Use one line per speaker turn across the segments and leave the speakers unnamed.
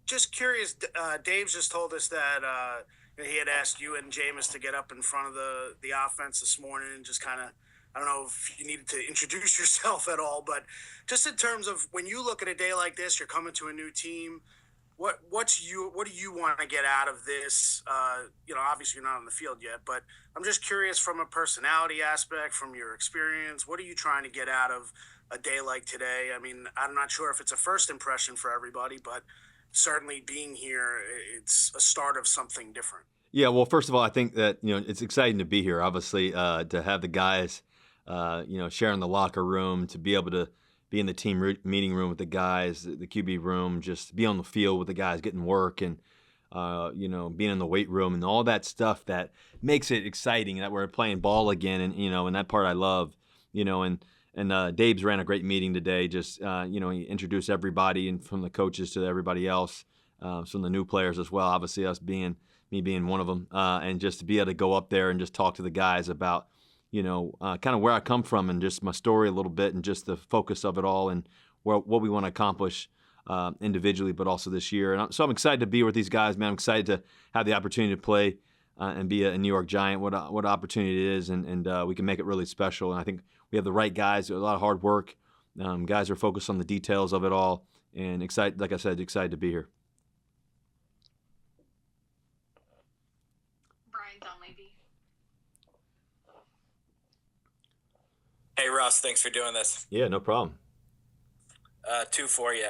just curious. Dave's just told us that he had asked you and Jameis to get up in front of the offense this morning and just kind of. I don't know if you needed to introduce yourself at all, but just in terms of when you look at a day like this, you're coming to a new team. What do you want to get out of this? Obviously you're not on the field yet, but I'm just curious from a personality aspect, from your experience. What are you trying to get out of a day like today? I mean, I'm not sure if it's a first impression for everybody, but certainly being here, it's a start of something different.
Yeah, well, first of all, I think that it's exciting to be here. Obviously, to have the guys, sharing the locker room, to be able to be in the team meeting room with the guys, the QB room, just be on the field with the guys, getting work, and being in the weight room and all that stuff that makes it exciting that we're playing ball again, and that part I love, and Dave's ran a great meeting today. Just he introduced everybody, and from the coaches to everybody else, some of the new players as well. Obviously, me being one of them, and just to be able to go up there and just talk to the guys about, kind of where I come from and just my story a little bit and just the focus of it all and what we want to accomplish individually, but also this year. So I'm excited to be with these guys, man. I'm excited to have the opportunity to play and be a New York Giant. What opportunity it is, and we can make it really special. And I think we have the right guys, a lot of hard work. Guys are focused on the details of it all, and excited, like I said, excited to be here.
Hey, Russ, thanks for doing this.
Yeah, no problem.
Two for you.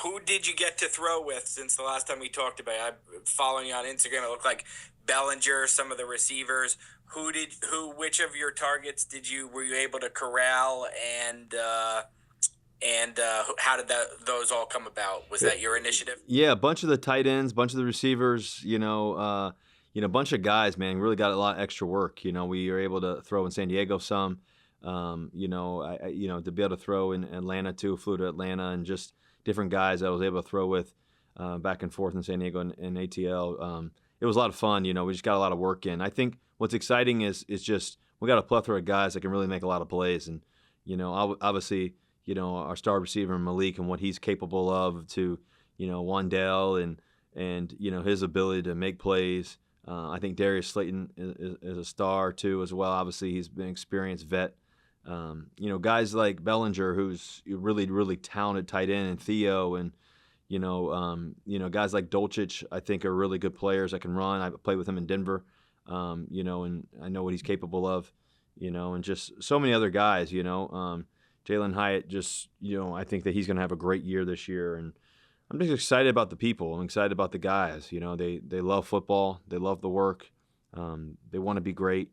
Who did you get to throw with since the last time we talked about it? I'm following you on Instagram. It looked like Bellinger, some of the receivers. Which of your targets were you able to corral, and how did those all come about? Was that your initiative?
Yeah, a bunch of the tight ends, a bunch of the receivers, a bunch of guys, man, really got a lot of extra work. We were able to throw in San Diego some, to be able to throw in Atlanta too, flew to Atlanta, and just different guys I was able to throw with back and forth in San Diego and ATL. It was a lot of fun. We just got a lot of work in. I think what's exciting is just we got a plethora of guys that can really make a lot of plays. And, obviously, our star receiver Malik and what he's capable of to, Wandell and his ability to make plays. I think Darius Slayton is a star too as well. Obviously, he's been an experienced vet. Guys like Bellinger, who's really, really talented tight end, and Theo, and guys like Dolchich, I think are really good players that can run. I played with him in Denver, and I know what he's capable of, and just so many other guys. Jalen Hyatt, just I think that he's going to have a great year this year, and I'm just excited about the people. I'm excited about the guys. They love football. They love the work. They want to be great.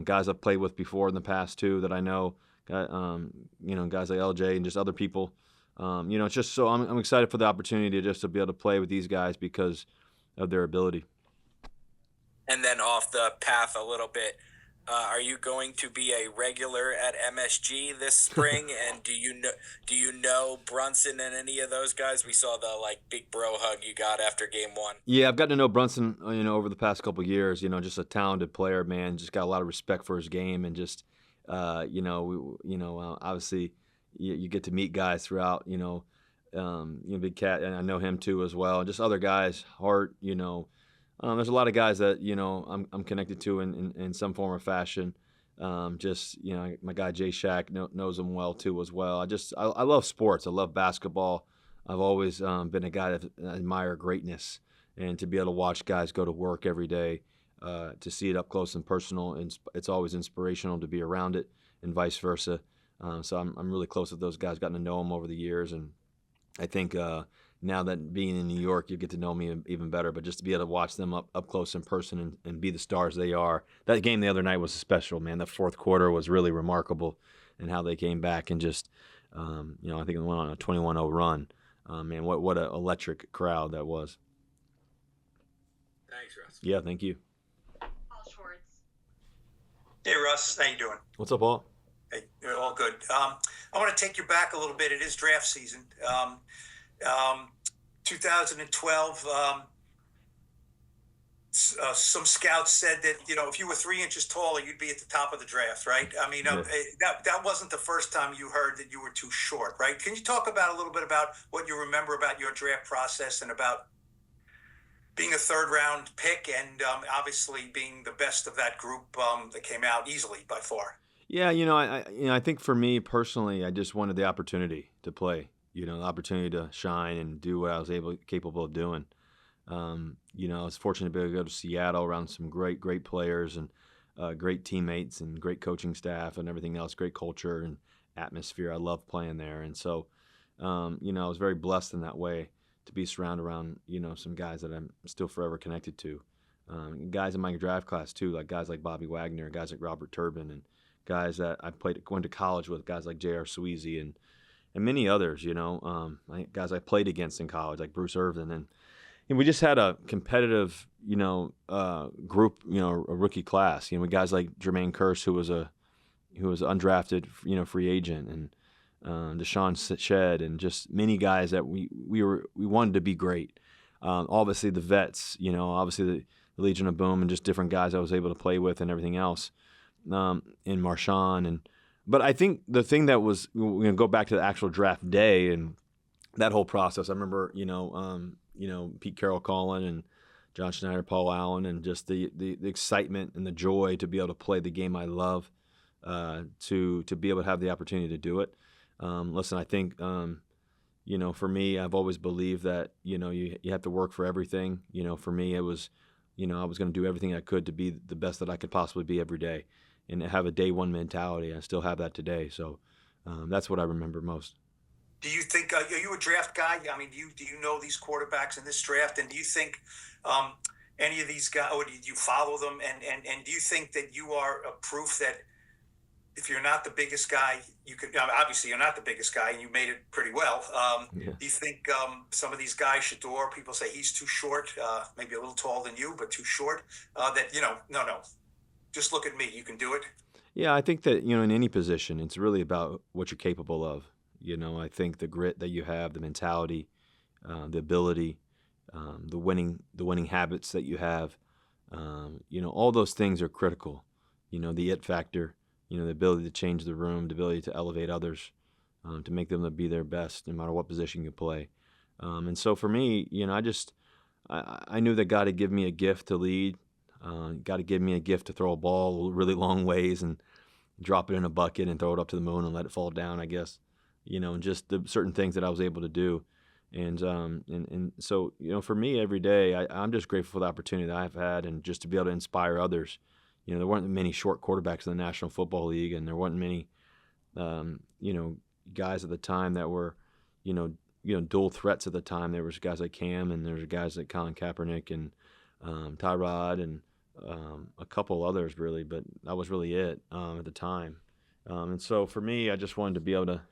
Guys I've played with before in the past too that I know. Guys like LJ and just other people. It's just so I'm excited for the opportunity to be able to play with these guys because of their ability.
And then off the path a little bit, are you going to be a regular at MSG this spring? And do you know Brunson and any of those guys? We saw the big bro hug you got after game one.
Yeah, I've gotten to know Brunson, over the past couple of years. Just a talented player, man. Just got a lot of respect for his game, and just, obviously, you get to meet guys throughout. Big Cat, and I know him too as well. And just other guys, Hart. There's a lot of guys that I'm connected to in some form or fashion. My guy Jay Shack knows him well too as well. I love sports. I love basketball. I've always been a guy that admire greatness, and to be able to watch guys go to work every day, to see it up close and personal, and it's always inspirational to be around it, and vice versa. So I'm really close with those guys. Gotten to know them over the years, and I think now that being in New York, you get to know me even better. But just to be able to watch them up close in person and be the stars they are. That game the other night was special, man. The fourth quarter was really remarkable, and how they came back and just, I think it went on a 21-0 run. Man, what an electric crowd that was.
Thanks, Russ.
Yeah, thank you.
Paul Schwartz.
Hey, Russ. How you doing?
What's up, Paul?
Hey, all good. I want to take you back a little bit. It is draft season. 2012, some scouts said that, if you were 3 inches taller, you'd be at the top of the draft, right? I mean,
Yeah.
that wasn't the first time you heard that you were too short, right? Can you talk about a little bit about what you remember about your draft process and about being a third round pick and obviously being the best of that group that came out easily by far?
Yeah, I think for me personally, I just wanted the opportunity to play. The opportunity to shine and do what I was capable of doing. I was fortunate to be able to go to Seattle around some great players and great teammates and great coaching staff and everything else, great culture and atmosphere. I love playing there, and so I was very blessed in that way to be surrounded around some guys that I'm still forever connected to. Guys in my draft class too, like guys like Bobby Wagner, guys like Robert Turbin, and guys that I went to college with, guys like J.R. Sweezy and many others. Guys I played against in college, like Bruce Irvin, and we just had a competitive, group, a rookie class. We guys like Jermaine Kearse, who was undrafted, free agent, and Deshaun Shed, and just many guys that we wanted to be great. Obviously the vets, obviously the Legion of Boom, and just different guys I was able to play with and everything else. In Marshawn, but I think the thing that was, go back to the actual draft day and that whole process. I remember, Pete Carroll calling and John Schneider, Paul Allen, and just the excitement and the joy to be able to play the game I love, to be able to have the opportunity to do it. Listen, I think, for me, I've always believed that, you have to work for everything. For me, it was, I was going to do everything I could to be the best that I could possibly be every day and have a day one mentality. I still have that today. So that's what I remember most.
Do you think, are you a draft guy? I mean, do you know these quarterbacks in this draft? And do you think any of these guys, or do you follow them? And do you think that you are a proof that if you're not the biggest guy, you could, obviously you're not the biggest guy and you made it pretty well.
Yeah.
Do you think some of these guys, Shador, people say he's too short, maybe a little taller than you, but too short, that, no, just look at me, you can do it?
Yeah, I think that, in any position, it's really about what you're capable of. I think the grit that you have, the mentality, the ability, the winning habits that you have, all those things are critical. The it factor, the ability to change the room, the ability to elevate others, to make them to be their best, no matter what position you play. And so for me, I knew that God had given me a gift to lead. God had given me a gift to throw a ball really long ways and drop it in a bucket and throw it up to the moon and let it fall down, I guess. And just the certain things that I was able to do. And so, for me every day, I'm just grateful for the opportunity that I've had and just to be able to inspire others. There weren't many short quarterbacks in the National Football League, and there weren't many, guys at the time that were, dual threats at the time. There was guys like Cam, and there was guys like Colin Kaepernick and Tyrod and a couple others really, but that was really it at the time. And so for me, I just wanted to be able to,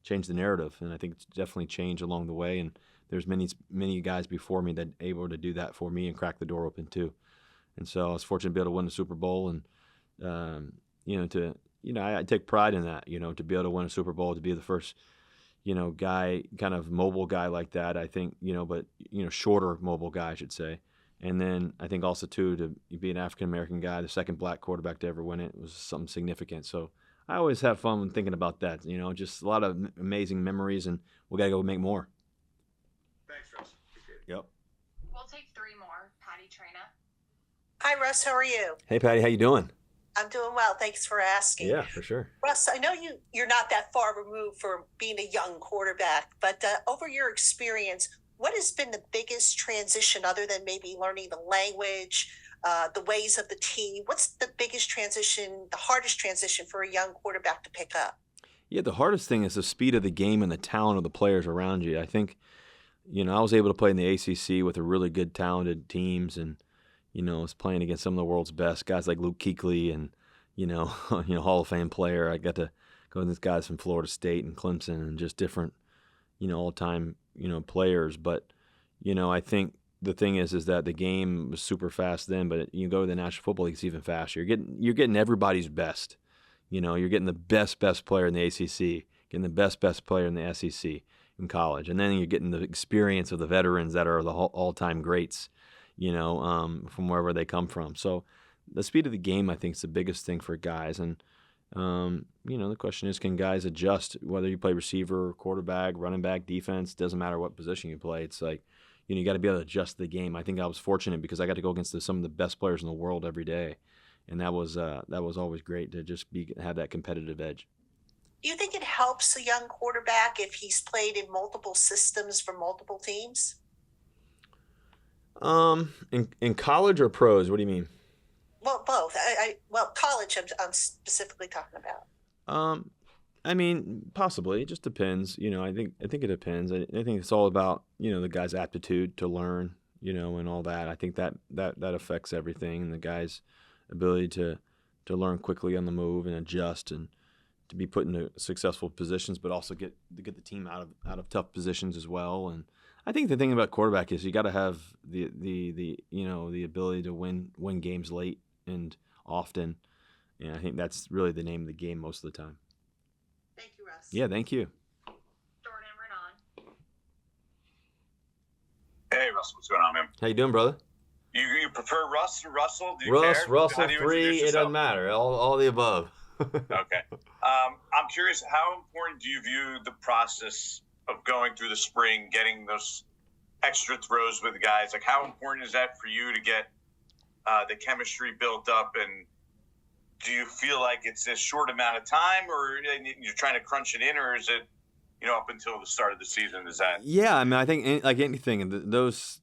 change the narrative, and I think it's definitely changed along the way. And there's many guys before me that able to do that for me and crack the door open too. And so I was fortunate to be able to win the Super Bowl, and I take pride in that. To be able to win a Super Bowl, to be the first, guy, kind of mobile guy like that. I think, but shorter mobile guy, I should say. And then I think also too to be an African American guy, the second black quarterback to ever win it, was something significant. So I always have fun when thinking about that. Just a lot of amazing memories, and we got to go make more.
Thanks, Russ. Appreciate it.
Yep.
We'll take 3 more. Patty Trina.
Hi, Russ. How are you?
Hey, Patty, how you doing?
I'm doing well. Thanks for asking.
Yeah, for sure.
Russ, I know you're not that far removed from being a young quarterback, but over your experience, what has been the biggest transition other than maybe learning the language, the ways of the team? What's the biggest transition, the hardest transition for a young quarterback to pick up?
Yeah, the hardest thing is the speed of the game and the talent of the players around you. I think, I was able to play in the ACC with a really good, talented teams, and I was playing against some of the world's best guys like Luke Kuechly and Hall of Fame player. I got to go with these guys from Florida State and Clemson and just different, all-time players. But I think the thing is that the game was super fast then. But you go to the National Football League, it's even faster. You're getting everybody's best. You're getting the best player in the ACC, getting the best player in the SEC in college, and then you're getting the experience of the veterans that are the all-time greats. from wherever they come from. So the speed of the game, I think, is the biggest thing for guys. And, the question is, can guys adjust, whether you play receiver, quarterback, running back, defense, doesn't matter what position you play. It's like, you got to be able to adjust the game. I think I was fortunate because I got to go against some of the best players in the world every day. And that was always great to just have that competitive edge.
Do you think it helps a young quarterback if he's played in multiple systems for multiple teams?
In college or pros? What do you mean?
Well, both. College. I'm specifically talking about.
I mean, possibly. It just depends. I think it depends. I think it's all about the guy's aptitude to learn, and all that. I think that affects everything, and the guy's ability to learn quickly on the move and adjust and to be put into successful positions, but also get the team out of tough positions as well. And I think the thing about quarterback is you got to have the ability to win games late and often. And I think that's really the name of the game most of the time.
Thank you, Russ.
Yeah, thank you.
Jordan Renan.
Hey, Russell, what's going on, man?
How you doing, brother?
You prefer Russ or Russell? Do you
Russ,
care?
Russell,
How do you
3,
introduce
it
yourself?
doesn't matter. All the above.
Okay. I'm curious, how important do you view the process of going through the spring, getting those extra throws with guys? Like, how important is that for you to get the chemistry built up? And do you feel like it's a short amount of time, or you're trying to crunch it in, or is it, up until the start of the season? Is that?
Yeah, I mean, I think like anything, those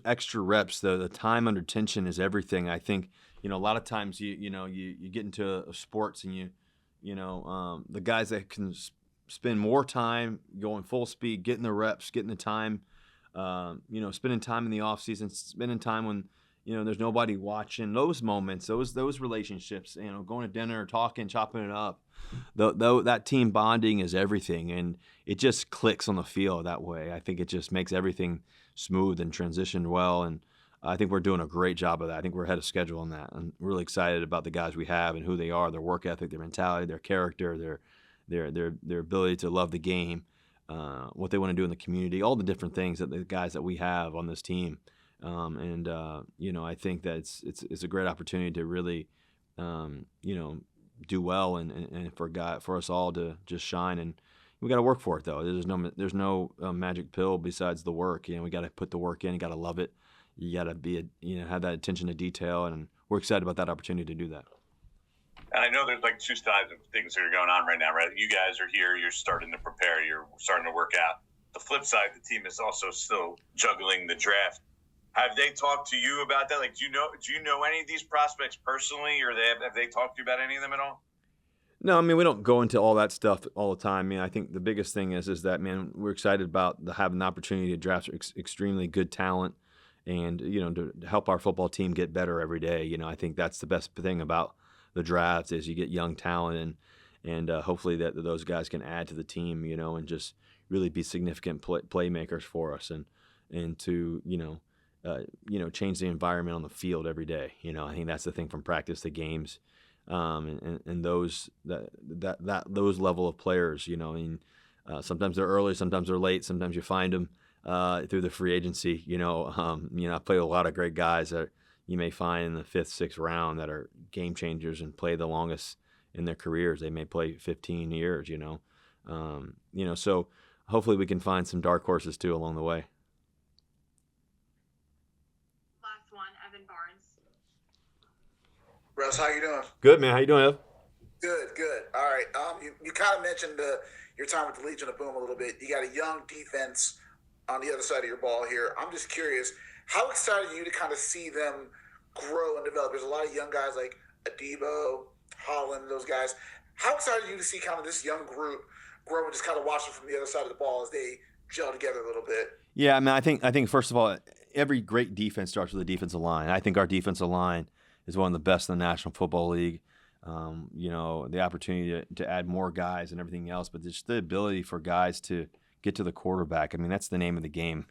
extra reps, the time under tension is everything. I think a lot of times you get into sports and the guys that can spend more time going full speed, getting the reps, getting the time, spending time in the off season, spending time when there's nobody watching. Those moments, those relationships, going to dinner, talking, chopping it up. That team bonding is everything, and it just clicks on the field that way. I think it just makes everything smooth and transitioned well, and I think we're doing a great job of that. I think we're ahead of schedule on that. I'm really excited about the guys we have and who they are, their work ethic, their mentality, their character, their ability to love the game, what they want to do in the community, all the different things that the guys that we have on this team. I think that it's a great opportunity to really, do well and for us all to just shine. And we got to work for it though. There's no magic pill besides the work. We got to put the work in. You got to love it. You got to be have that attention to detail, and we're excited about that opportunity to do that.
And I know there's like two sides of things that are going on right now, right? You guys are here. You're starting to prepare. You're starting to work out. The flip side, the team is also still juggling the draft. Have they talked to you about that? Like, do you know any of these prospects personally, or have they talked to you about any of them at all?
No, I mean, we don't go into all that stuff all the time. I mean, I think the biggest thing is that, man, we're excited about having the opportunity to draft extremely good talent and, to help our football team get better every day. I think that's the best thing about the draft is you get young talent and hopefully that those guys can add to the team, and just really be significant playmakers for us and to, change the environment on the field every day. I think that's the thing from practice to games, and those those level of players. Sometimes they're early, sometimes they're late, sometimes you find them through the free agency. I play with a lot of great guys that you may find in the 5th, 6th round that are game changers and play the longest in their careers. They may play 15 years. So hopefully we can find some dark horses too along the way.
Russ, how you doing?
Good, man. How you doing, Ev?
Good. All right. You kind of mentioned your time with the Legion of Boom a little bit. You got a young defense on the other side of your ball here. I'm just curious, how excited are you to kind of see them grow and develop? There's a lot of young guys like Adebo, Holland, those guys. How excited are you to see kind of this young group grow and just kind of watch them from the other side of the ball as they gel together a little bit?
Yeah, I mean, I think first of all, every great defense starts with a defensive line. I think our defensive line is one of the best in the National Football League. The opportunity to add more guys and everything else, but just the ability for guys to get to the quarterback. I mean, that's the name of the game.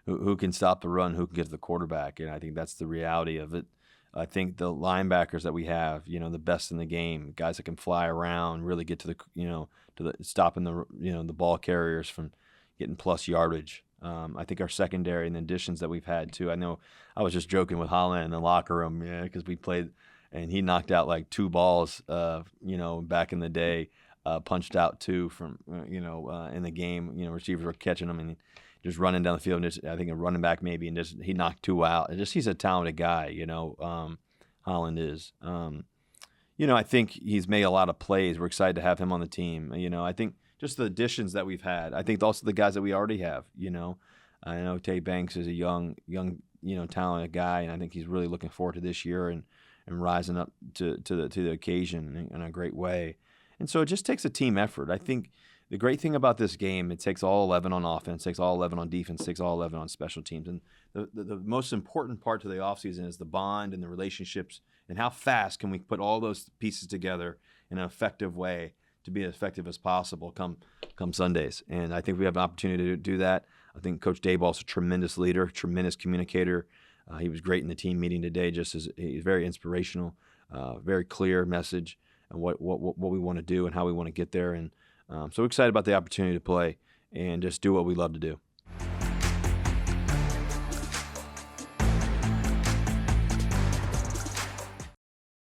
Who can stop the run, who can get to the quarterback, and I think that's the reality of it. I think the linebackers that we have, the best in the game, guys that can fly around, really get to the, stopping the, the ball carriers from getting plus yardage. I think our secondary and the additions that we've had too. I know I was just joking with Holland in the locker room, because we played, and he knocked out like 2 balls, back in the day, punched out 2 from, in the game. Receivers were catching them and just running down the field. And I think a running back maybe, and just he knocked 2 out. And he's a talented guy, Holland is. I think he's made a lot of plays. We're excited to have him on the team. I think just the additions that we've had. I think also the guys that we already have. I know Tay Banks is a young, talented guy, and I think he's really looking forward to this year and rising up to the occasion in a great way. And so it just takes a team effort. I think the great thing about this game, it takes all 11 on offense, takes all 11 on defense, takes all 11 on special teams. And the most important part to the offseason is the bond and the relationships, and how fast can we put all those pieces together in an effective way to be as effective as possible come Sundays. And I think we have an opportunity to do that. I think Coach Dayball's a tremendous leader, tremendous communicator. He was great in the team meeting today. He's very inspirational, very clear message and what we want to do and how we want to get there. And so we're excited about the opportunity to play and just do what we love to do.